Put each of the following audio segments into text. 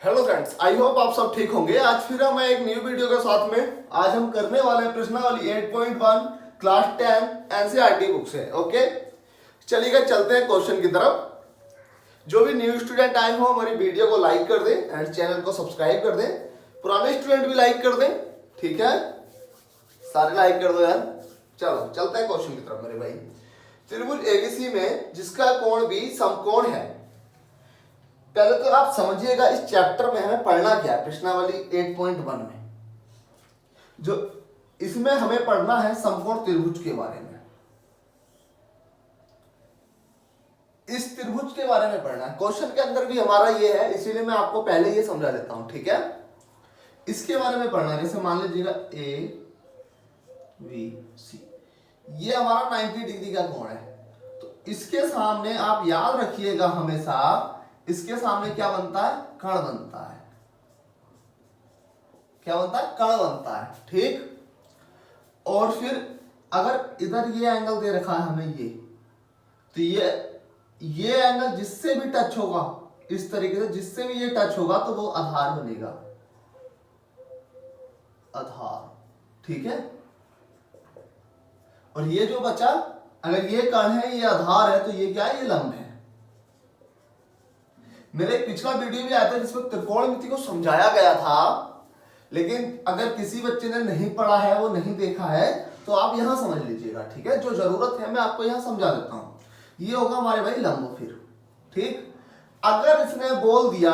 Hello friends, I hope आप सब ठीक होंगे। आज फिर हम एक न्यू वीडियो के साथ में आज हम करने वाले हैं प्रश्नावली 8.1 क्लास 10 एनसीईआरटी बुक से। ओके, चलिएगा चलते हैं क्वेश्चन की तरफ। जो भी न्यू स्टूडेंट आए हो हमारी वीडियो को लाइक कर दें एंड चैनल को सब्सक्राइब कर दें। पुराने स्टूडेंट भी लाइक कर दें, ठीक है, सारे लाइक कर दो यार। चलो चलते हैं क्वेश्चन की तरफ मेरे भाई। त्रिभुज एबीसी में जिसका कोण भी समकोण है। पहले तो आप समझिएगा इस चैप्टर में हमें पढ़ना क्या है। प्रश्नावली 8.1 में जो इसमें हमें पढ़ना है समकोण त्रिभुज के बारे में। इस त्रिभुज के बारे में पढ़ना है। क्वेश्चन के अंदर भी हमारा ये है, इसीलिए मैं आपको पहले ये समझा देता हूं, ठीक है। इसके बारे में पढ़ना है। जैसे मान लीजिएगा ए बी सी, ये हमारा 90 डिग्री का कोण है। तो इसके सामने आप याद रखिएगा हमेशा, इसके सामने क्या बनता है? कण बनता है। क्या बनता है? कण बनता है, ठीक। और फिर अगर इधर ये एंगल दे रखा है हमें ये, तो ये एंगल जिससे भी टच होगा, इस तरीके से जिससे भी ये टच होगा तो वो आधार बनेगा, आधार, ठीक है। और ये जो बचा, अगर ये कण है, ये आधार है, तो ये क्या है? ये लंब है। मेरे एक पिछला वीडियो भी आया था जिसमें त्रिकोणमिति को समझाया गया था, लेकिन अगर किसी बच्चे ने नहीं पढ़ा है, वो नहीं देखा है, तो आप यहां समझ लीजिएगा, ठीक है। जो जरूरत है मैं आपको यहां समझा देता हूं। ये होगा हमारे भाई लंब, फिर ठीक। अगर इसने बोल दिया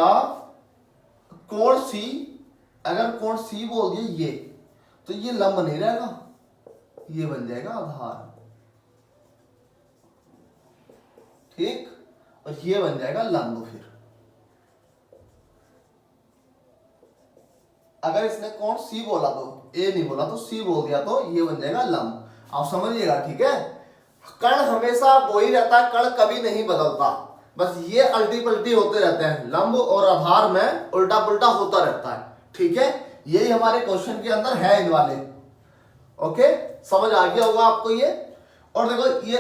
कोण सी, अगर कोण सी बोल दिया ये, तो ये लंब नहीं रहेगा, ये बन जाएगा आधार, ठीक। और ये बन जाएगा लंब। फिर अगर इसने कोण सी बोला, तो ए नहीं बोला तो सी बोल दिया, तो ये बन जाएगा लंब। आप समझिएगा, ठीक है। कण हमेशा वो ही रहता है, कण कभी नहीं बदलता, बस ये अल्टी पल्टी होते रहते हैं। लंब और आधार में उल्टा पुल्टा होता रहता है, ठीक है। यही हमारे क्वेश्चन के अंदर है इन वाले। ओके, समझ आ गया होगा आपको ये। और देखो ये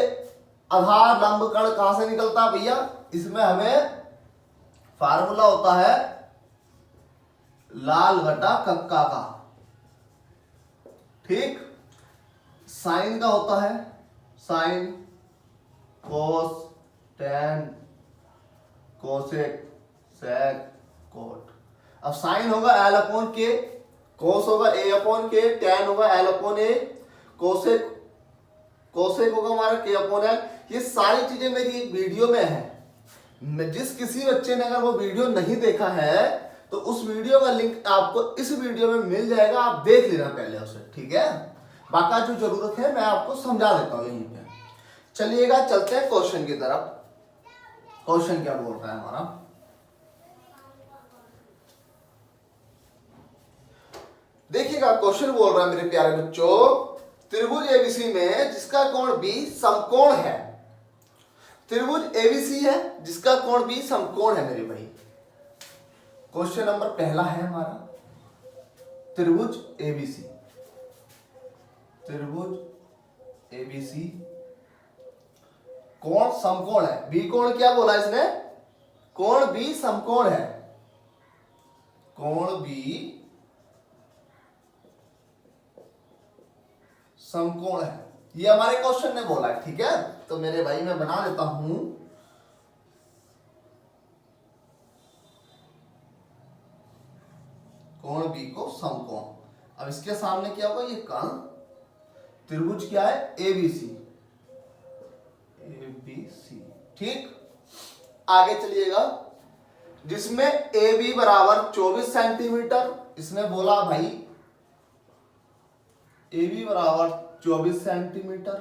आधार लंब कण कहां से निकलता है भैया? इसमें हमें फार्मूला होता है लाल बटा कक्का का, ठीक। साइन का होता है साइन, कोस, टेन, कोसेक, सेक, कोट। अब साइन होगा एल अपॉन के, कोस होगा ए अपॉन के, टेन होगा एल अपॉन ए, कोसेक होगा हमारा के अपॉन एल। ये सारी चीजें मेरी एक वीडियो में है। जिस किसी बच्चे ने अगर वो वीडियो नहीं देखा है, तो उस वीडियो का लिंक आपको इस वीडियो में मिल जाएगा, आप देख लेना पहले उसे, ठीक है। बाकी जो जरूरत है मैं आपको समझा देता हूं यहीं पे। चलिएगा चलते हैं क्वेश्चन की तरफ। क्वेश्चन क्या बोल रहा है हमारा? देखिएगा क्वेश्चन बोल रहा है मेरे प्यारे बच्चों, त्रिभुज एबीसी में जिसका कोण बी समकोण है। त्रिभुज एबीसी है जिसका कोण बी समकोण है मेरे भाई। क्वेश्चन नंबर पहला है हमारा, त्रिभुज एबीसी, त्रिभुज एबीसी कोण समकोण है। बी कोण क्या बोला इसने? कोण बी समकोण है, कोण बी समकोण है, ये हमारे क्वेश्चन ने बोला है, ठीक है। तो मेरे भाई मैं बना लेता हूं कोण बी को समकोण। अब इसके सामने क्या होगा? ये कण, त्रिभुज क्या है? एबीसी, एबीसी, ठीक। आगे चलिएगा, जिसमें ए बी बराबर 24 सेंटीमीटर इसने बोला भाई, ए बी बराबर 24 सेंटीमीटर।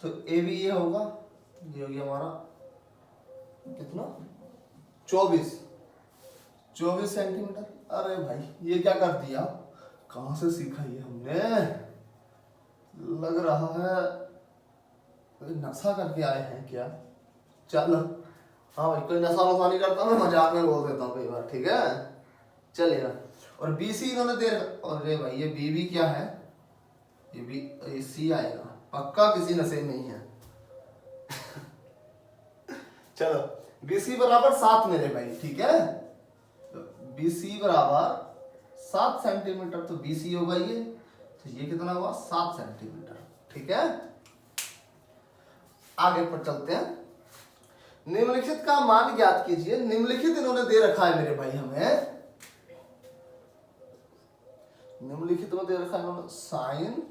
तो ए बी ये होगा, ये हो गया हमारा कितना? 24 सेंटीमीटर। अरे भाई ये क्या कर दिया? कहां से सीखा ये हमने? लग रहा है नशा करके आए हैं क्या? चलो हाँ भाई, कोई नशा वशा नहीं करता, मैं मजाक में बोल देता हूँ कई बार, ठीक है। चलिएगा, और बी सी इन्होंने दे रखा। अरे भाई ये बी भी क्या है? ये भी सी आएगा पक्का, किसी नशे में नहीं है। चलो बी सी बराबर 7 मेरे भाई, ठीक है। BC बराबर 7 सेंटीमीटर, तो BC होगा ये, तो ये कितना हुआ 7 सेंटीमीटर। ठीक है, आगे पर चलते हैं। निम्नलिखित का मान ज्ञात कीजिए। निम्नलिखित इन्होंने दे रखा है मेरे भाई हमें, निम्नलिखित में दे रखा है इन्होंने साइन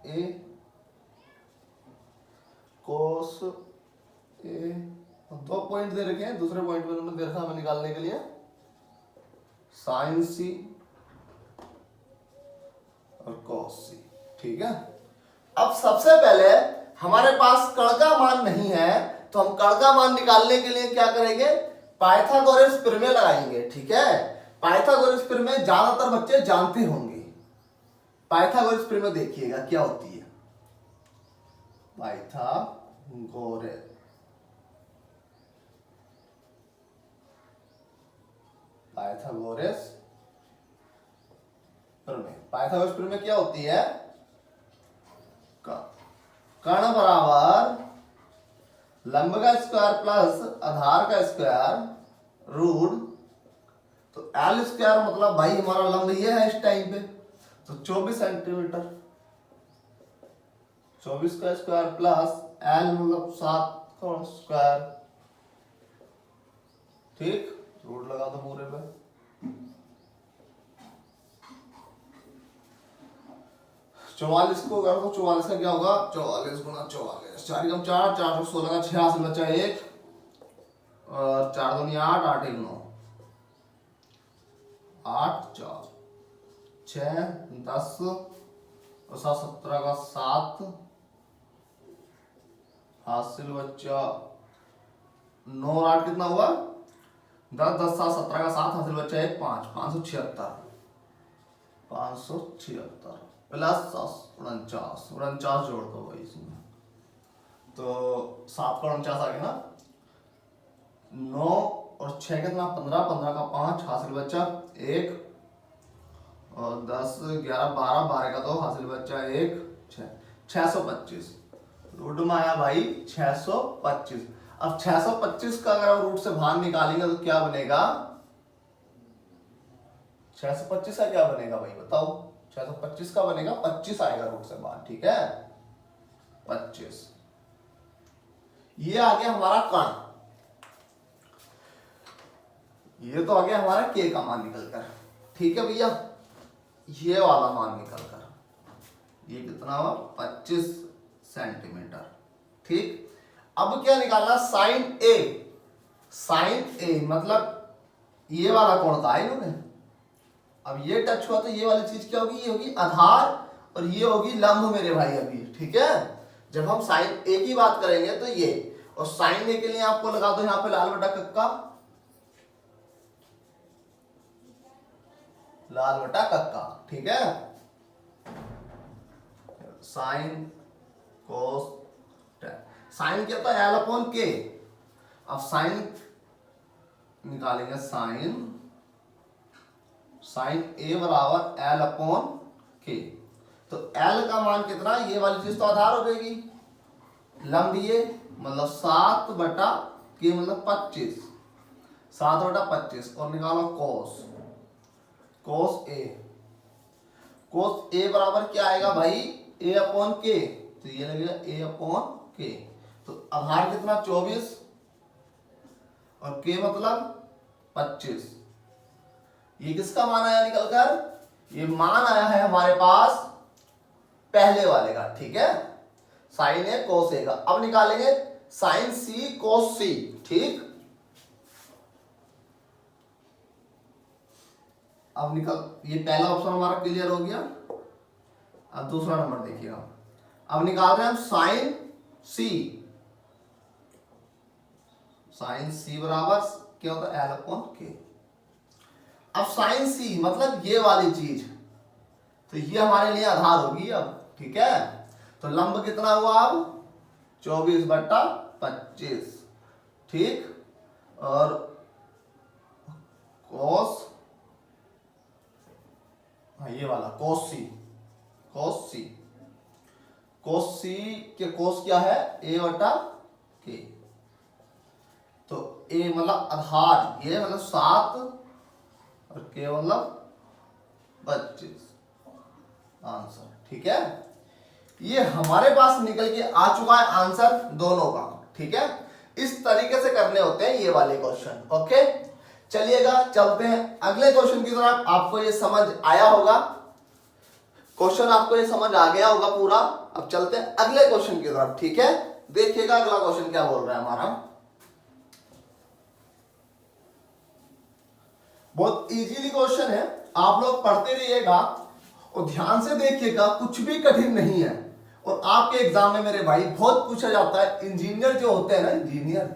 ए कोस ए, 2 पॉइंट दे रखे हैं, दूसरे पॉइंट में उन्होंने दे रखा हमें निकालने के लिए साइन सी और कॉस सी। ठीक है, अब सबसे पहले हमारे पास कण का मान नहीं है, तो हम कण का मान निकालने के लिए क्या करेंगे, पाइथागोरस प्रमेय लगाएंगे। ठीक है, पाइथागोरस प्रमेय ज्यादातर बच्चे जानते होंगे। पाइथागोरस प्रमेय देखिएगा क्या होती है, पाइथागोरस प्रमेय। पाइथागोरस प्रमेय क्या होती है, कण बराबर लंब का स्क्वायर प्लस आधार का स्क्वायर रूट, तो एल स्क्वायर मतलब भाई हमारा लंब ये है इस टाइम पे, तो 24 सेंटीमीटर, 24 का स्क्वायर प्लस एल मतलब 7 का स्क्वायर। ठीक, रूट लगा दो पूरे पे, चौवालीस को कर दो, 44 का क्या होगा 44 गुना 44, 4 कम 4, 416 का 86 बचा 1, और 4 दूनी 8, 8 1 9, 8 4 6 10 और 7 17 का 7, हासिल बच्चा 9 और 8 कितना हुआ 10, 10 7 17 का 7, हासिल बच्चा 1 5, 576, 576 प्लस 49, 49 जोड़ दो भाई इसमें, तो 7 का 49 आ गया ना, 9 और 6 कितना 15, 15 का 5, हासिल बच्चा 1, और 10 11 12, 12 का 2, हासिल बच्चा 1 6, 625 रूट में आया भाई 625। अब 625 का अगर हम रूट से बाहर निकालेंगे तो क्या बनेगा, 625 का क्या बनेगा भाई बताओ, 625 का बनेगा 25 आएगा रूट से बाहर। ठीक है, 25, ये आ गया हमारा कण, ये तो आ गया हमारा के का मान निकल कर। ठीक है भैया, ये वाला मान निकल कर ये कितना हुआ 25 सेंटीमीटर। ठीक, अब क्या निकालना, साइन ए, साइन ए मतलब ये वाला कोण था इन्होंने, अब ये टच हुआ तो ये वाली चीज क्या होगी, ये होगी आधार और ये होगी लंब मेरे भाई अभी। ठीक है, जब हम साइन ए की बात करेंगे तो ये, और साइन ए के लिए आपको लगा दो यहां पे लाल बटा कक्का, लाल बटा कक्का। ठीक है, साइन कोस टेन, साइन क्या था एल अपॉन के, अब साइन निकालेंगे, साइन साइन ए बराबर एल अपॉन के, तो एल का मान कितना, ये वाली चीज तो आधार हो जाएगी, लंब ये मतलब 7 बटा के मतलब 25, 7 बटा 25, और निकालो कोस, कोस ए, कोस ए बराबर क्या आएगा भाई ए अपॉन के, तो ये लगेगा ए अपॉन के, तो आधार कितना 24 और के मतलब 25, ये किसका मान आया निकलकर, ये मान आया है हमारे पास पहले वाले का। ठीक है, साइन ए कोस ए का। अब निकालेंगे साइन सी कोस सी। ठीक, अब निकल, ये पहला ऑप्शन हमारा क्लियर हो गया। अब दूसरा नंबर देखिएगा, अब निकाल रहे हैं हम साइन सी, साइन सी बराबर क्या होता है एल अपॉन के। अब साइन सी मतलब ये वाली चीज, तो ये हमारे लिए आधार होगी अब। ठीक है, तो लंब कितना हुआ अब 24 बटा 25। ठीक, और कोस, हाँ ये वाला कोस सी, कोस सी, कोस सी के कोस क्या है ए बटा के, तो ए मतलब आधार, ये मतलब 7 और के मतलब 25 आंसर। ठीक है, ये हमारे पास निकल के आ चुका है आंसर दोनों का। ठीक है, इस तरीके से करने होते हैं ये वाले क्वेश्चन। ओके, चलिएगा चलते हैं अगले क्वेश्चन की तरफ। आपको ये समझ आया होगा, क्वेश्चन आपको ये समझ आ गया होगा पूरा। अब चलते हैं अगले क्वेश्चन की तरफ। ठीक है, देखिएगा अगला क्वेश्चन क्या बोल रहा है हमारा। बहुत इजीली क्वेश्चन है, आप लोग पढ़ते रहिएगा और ध्यान से देखिएगा, कुछ भी कठिन नहीं है। और आपके एग्जाम में मेरे भाई बहुत पूछा जाता है, इंजीनियर जो होते हैं ना, इंजीनियर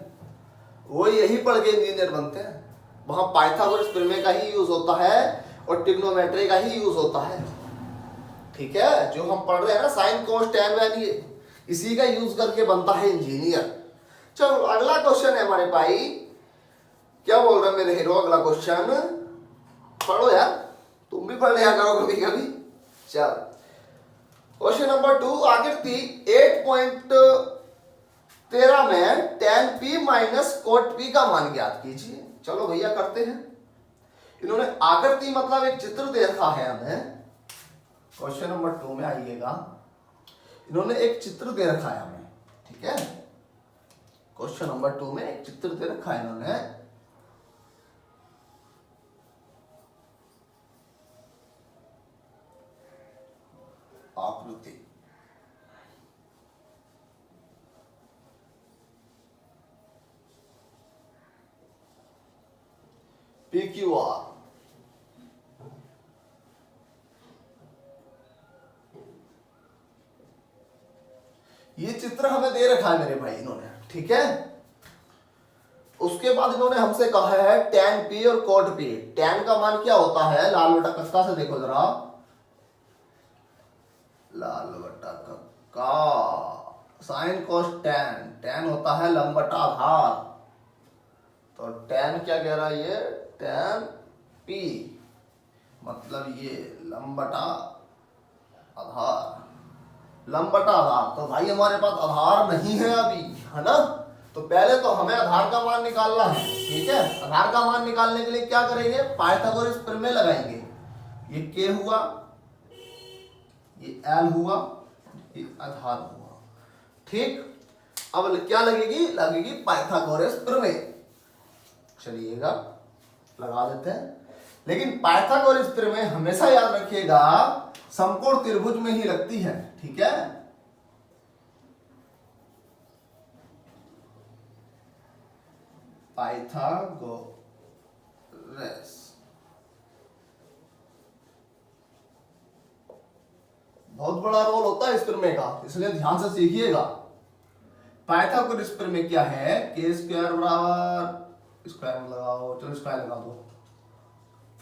वो यही पढ़ के इंजीनियर बनते हैं। वहां पाइथागोरस प्रमेय का ही यूज होता है और ट्रिग्नोमेट्री का ही यूज होता है। ठीक है, जो हम पढ़ रहे हैं ना साइन कोस टैन वैन, ये इसी का यूज करके बनता है इंजीनियर। चलो अगला क्वेश्चन है हमारे भाई, क्या बोल रहे हैं मेरे हीरो। अगला क्वेश्चन पढ़ो यार, तुम भी पढ़ लिया करो कभी कभी। चल क्वेश्चन नंबर 2, आकृति 8.13 में tan p minus cot p का मान ज्ञात कीजिए। चलो भैया करते हैं। इन्होंने आकृति मतलब एक चित्र दे रखा है हमें। क्वेश्चन नंबर 2 में आइएगा, इन्होंने एक चित्र दे रखा है हमें। ठीक है, क्वेश्चन नंबर 2 में एक चित्र दे रखा है इन्होंने। आकृति PQR, ये चित्र हमें दे रखा है मेरे भाई इन्होंने। ठीक है, उसके बाद इन्होंने हमसे कहा है tan p और cot p। tan का मान क्या होता है, लाल बटा कक्का से देखो जरा, लाल बटा कक्का साइन कोस tan। tan होता है लंब बटा आधार, तो tan क्या कह रहा है ये, tan p मतलब ये लंब बटा आधार, लंब बटा आधार। तो भाई हमारे पास आधार नहीं है अभी, है ना, तो पहले तो हमें आधार का मान निकालना है। ठीक है, आधार का मान निकालने के लिए क्या करेंगे, पाइथागोरस प्रमेय लगाएंगे। ये k हुआ, ये l हुआ, ये आधार हुआ। ठीक, अब क्या लगेगी, लगेगी पाइथागोरस प्रमेय। चलिएगा लगा देते हैं, लेकिन पाइथागोरस प्रमेय हमेशा याद रखिएगा समकोण त्रिभुज में ही लगती है। ठीक है, पाइथागोरस बहुत बड़ा रोल होता है इस प्रमेय का, इसलिए ध्यान से सीखिएगा। पाइथागोरस प्रमेय क्या है, के स्क्वायर बराबर, स्क्वायर में लगाओ, चलो स्क्वायर लगा दो,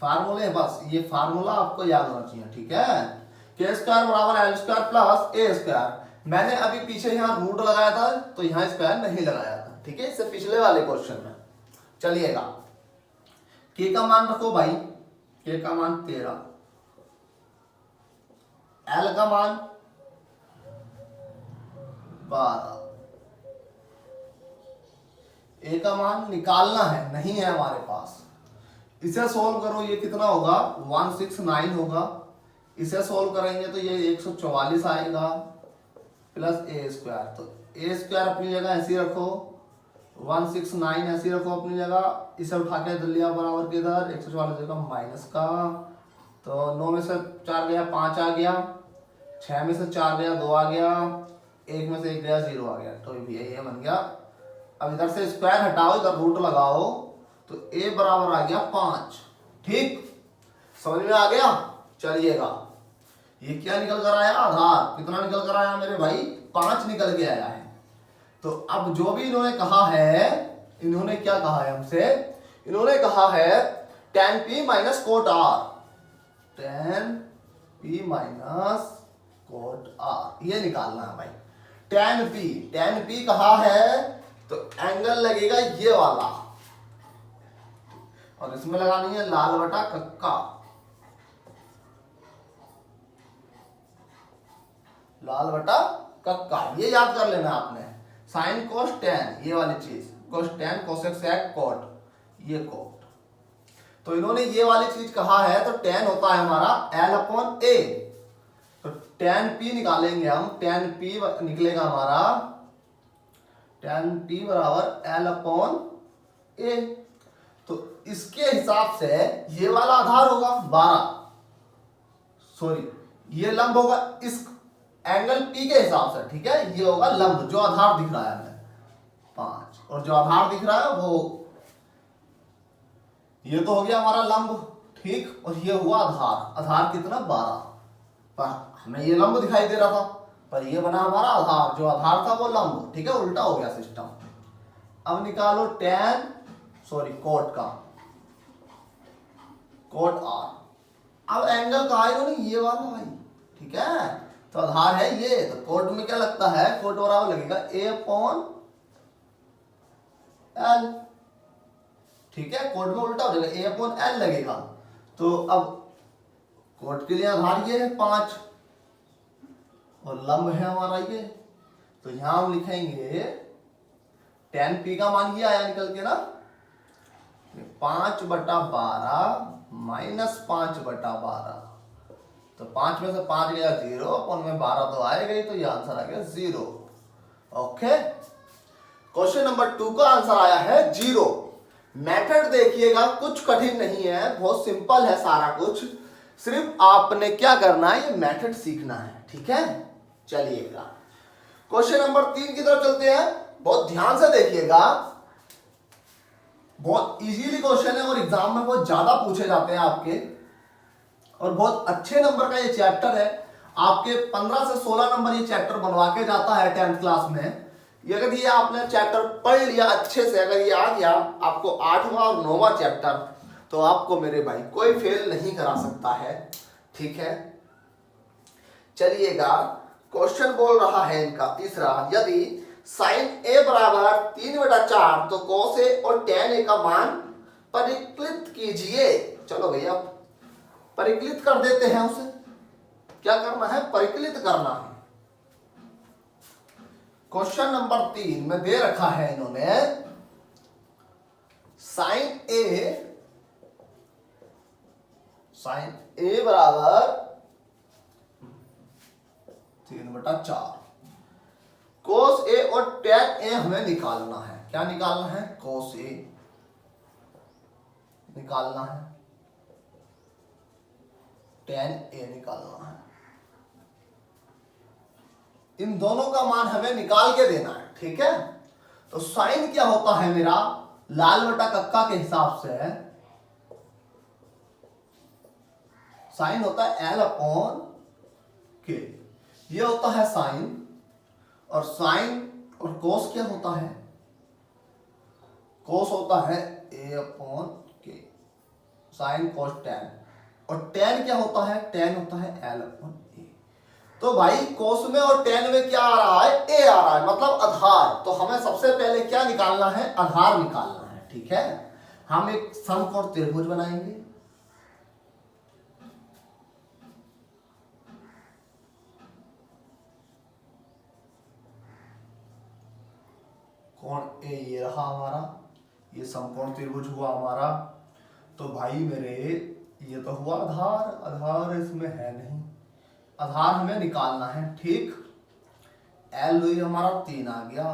फार्मूले बस, ये फार्मूला आपको याद होना चाहिए। ठीक है, के स्क्वायर बराबर एल स्क्वायर प्लस ए स्क्वायर। मैंने अभी पीछे यहाँ रूट लगाया था, तो यहाँ स्क्वायर नहीं लगाया था। ठीक है, इससे पिछले वाले क्वेश्चन में। चलिएगा, के का मान रखो भाई, के का मान 13, एल का मान 12, ए का मान निकालना है, नहीं है हमारे पास। इसे सोल्व करो, ये कितना होगा, 169 होगा। इसे सोल्व करेंगे तो ये 144 आएगा प्लस ए स्क्वायर। तो ए स्क्वायर अपनी जगह ऐसी रखो, 169 ऐसी रखो अपनी जगह। इसे उठा के इधर लिया बराबर के इधर, 144 जगह माइनस का, तो 9 में से 4 गया 5 आ गया, 6 में से 4 गया 2 आ गया, 1 में से 1 गया 0 आ गया, तो ये बन गया। अब इधर से स्क्वायर हटाओ, इधर रूट लगाओ, तो a बराबर आ गया 5। ठीक, समझ में आ गया। चलिएगा, ये क्या निकल कर आया, आधार कितना निकल कर आया मेरे भाई, 5 निकल के आया है। तो अब जो भी इन्होंने कहा है, इन्होंने क्या कहा है हमसे, इन्होंने कहा है tan p minus cot r, tan p minus cot r, ये निकालना है भाई। tan p कहा है, तो एंगल लगेगा ये वाला, और इसमें लगानी है लाल बटा कक्का, लाल बटा कक्का, ये याद कर लेना आपने। साइन कोस टैन, ये वाली चीज cos tan cosec sec cot, ये cot। तो इन्होंने ये वाली चीज कहा है, तो tan होता है हमारा L अपॉन A, तो tan P निकालेंगे हम, tan P निकलेगा हमारा tan P बराबर L अपॉन A। तो इसके हिसाब से ये वाला आधार होगा 12, सॉरी ये लंब होगा इस एंगल P के हिसाब से, ठीक है, ये होगा लंब जो आधार दिख रहा है हमें 5, और जो आधार दिख रहा है वो ये तो हो गया हमारा लंब, ठीक, और ये हुआ आधार। आधार कितना 12, पर हमें ये लंब दिखाई दे रहा था, पर ये बना हमारा आधार, जो आधार था वो लंब, ठीक है, उल्टा हो गया सिस्टम। अब निकालो tan कोट का, कोट R। अब एंगल कहा है इन्होंने ये वाला भाई, ठीक है, तो आधार है ये, तो कोट में क्या लगता है, कोट बराबर लगेगा A अपॉन L, ठीक है, कोट में उल्टा हो जाएगा, A अपॉन L लगेगा। तो अब कोट के लिए आधार ये है 5 और लंब है हमारा ये, तो यहां हम लिखेंगे tan P का मान ये आया निकल के ना 5/12 माइनस 5/12, तो 5 में से 5 गया 0, अपन में 12 तो आएगा ही, तो ये आंसर आ गया 0। ओके, क्वेश्चन नंबर 2 का आंसर आया है 0। मेथड देखिएगा, कुछ कठिन नहीं है, बहुत सिंपल है सारा कुछ, सिर्फ आपने क्या करना है, ये मेथड सीखना है, ठीक है। चलिएगा क्वेश्चन नंबर 3 की तरफ चलते हैं, बहुत ध्यान से देखिएगा, बहुत इजीली क्वेश्चन है और एग्जाम में बहुत ज्यादा पूछे जाते हैं आपके, और बहुत अच्छे नंबर का ये चैप्टर है, आपके 15 से 16 नंबर ये चैप्टर बनवा के जाता है 10th क्लास में। ये अगर ये आपने चैप्टर पढ़ लिया अच्छे से, अगर ये आ गया आपको 8वां और 9वां चैप्टर, तो आपको मेरे भाई कोई फेल नहीं करा सकता है, ठीक है। चलिएगा क्वेश्चन बोल रहा है इनका तीसरा, यदि sin A बराबर 3/4 तो cos A और tan A का मान परिकलित कीजिए। चलो भैया परिकलित कर देते हैं उसे, क्या करना है, परिकलित करना है। क्वेश्चन नंबर 3 में दे रखा है इन्होंने sin A बराबर 3/4, cos A और tan A हमें निकालना है। क्या निकालना है, cos A निकालना है, tan A निकालना है, इन दोनों का मान हमें निकाल के देना है, ठीक है। तो साइन क्या होता है मेरा, लाल बटा कक्का के हिसाब से साइन होता है L अपॉन K, ये होता है साइन, और साइन और कोस क्या होता है, कोस होता है A upon K, sine cos tan, और टैन क्या होता है, टैन होता है L अपॉन A। तो भाई कोस में और टैन में क्या आ रहा है, A आ रहा है, मतलब आधार। तो हमें सबसे पहले क्या निकालना है, आधार निकालना है, ठीक है। हम एक समकोण त्रिभुज बनाएंगे, कोण ए ये रहा हमारा, ये समकोण त्रिभुज हुआ हमारा। तो भाई मेरे ये तो हुआ आधार, आधार इसमें है नहीं, आधार हमें निकालना है, ठीक। एल हमारा 3 आ गया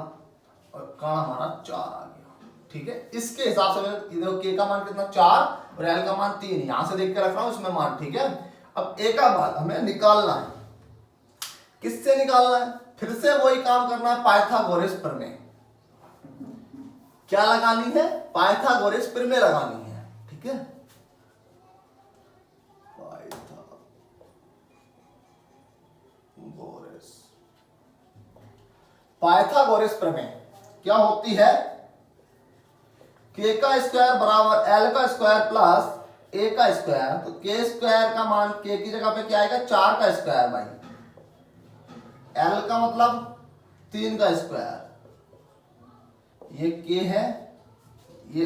और कण हमारा 4 आ गया, ठीक है। इसके हिसाब से देखो के का मान कितना 4 और एल का मान 3, यहां से देख के रख रहा हूं इसमें मान, ठीक है। अब ए का मान हमें निकालना है, किससे निकालना है, फिर से वही काम करना है, पाइथागोरस प्रमेय। क्या लगानी है, पाइथागोरस प्रमेय लगानी है, ठीक है। पाइथागोरस प्रमेय क्या होती है, के का स्क्वायर बराबर एल का स्क्वायर प्लस ए का स्क्वायर। तो के स्क्वायर का मान के की जगह पे क्या आएगा, 4 का स्क्वायर भाई, एल का मतलब 3 का स्क्वायर, ये के है, ये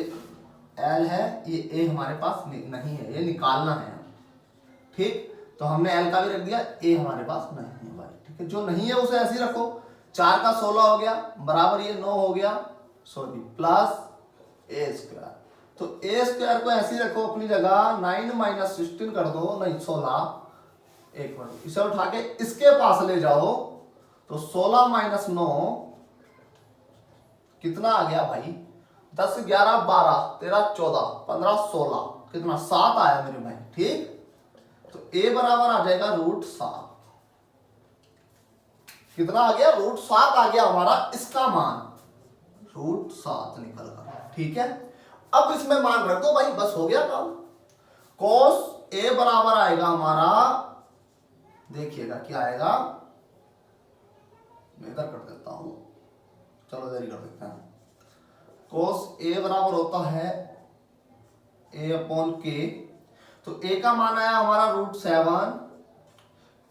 एल है, ये ए हमारे पास नहीं है, ये निकालना है, ठीक। तो हमने एल का भी रख दिया, ए हमारे पास नहीं है भाई, ठीक है। जो नहीं है उसे ऐसे ही रखो, 4 का 16 हो गया बराबर ये 9 हो गया, सॉरी प्लस ए स्क्वायर। तो ए स्क्वायर को ऐसे ही रखो अपनी जगह, 9 माइनस 16 कर दो, नहीं 16, एक मिनट इसे उठा के इसके पास ले जाओ तो 16 माइनस 9 कितना आ गया भाई, 10 11 12 13 14 15 16, कितना 7 आया मेरे भाई। ठीक, तो a बराबर आ जाएगा √7। कितना आ गया, √7 आ गया हमारा इसका मान, √7 निकल कर। ठीक है, अब इसमें मान रख दो भाई, बस हो गया काम। cos a बराबर आएगा हमारा, देखिएगा क्या आएगा, मैं इधर कर देता हूं, चलो इधर ही कर देते हैं। cos a बराबर होता है a/k। तो a का मान आया हमारा √7,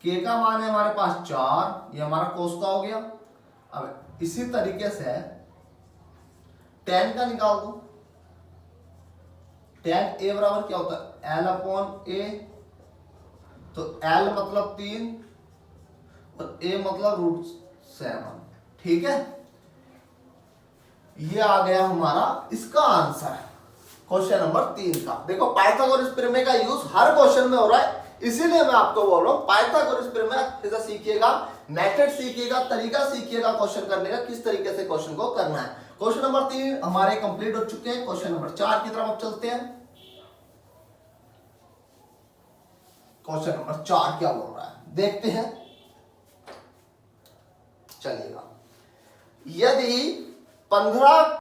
k का मान है हमारे पास 4, ये हमारा cos का हो गया। अब इसी तरीके से tan का निकाल दो। tan a बराबर क्या होता है, l/a। तो l मतलब 3 और a मतलब √7। ठीक है, ये आ गया हमारा इसका आंसर, क्वेश्चन नंबर 3 का। देखो पाइथागोरस प्रमेय का यूज हर क्वेश्चन में हो रहा है, इसीलिए मैं आपको बोल रहा हूं पाइथागोरस प्रमेय सीखिएगा, मेथड सीखिएगा, तरीका सीखिएगा क्वेश्चन करने का, किस तरीके से क्वेश्चन को करना है। क्वेश्चन नंबर 3 हमारे कंप्लीट हो चुके हैं। क्वेश्चन नंबर 4 की तरफ अब चलते हैं। क्वेश्चन नंबर 4 क्या बोल रहा है, देखते हैं, चलिएगा। यदि 15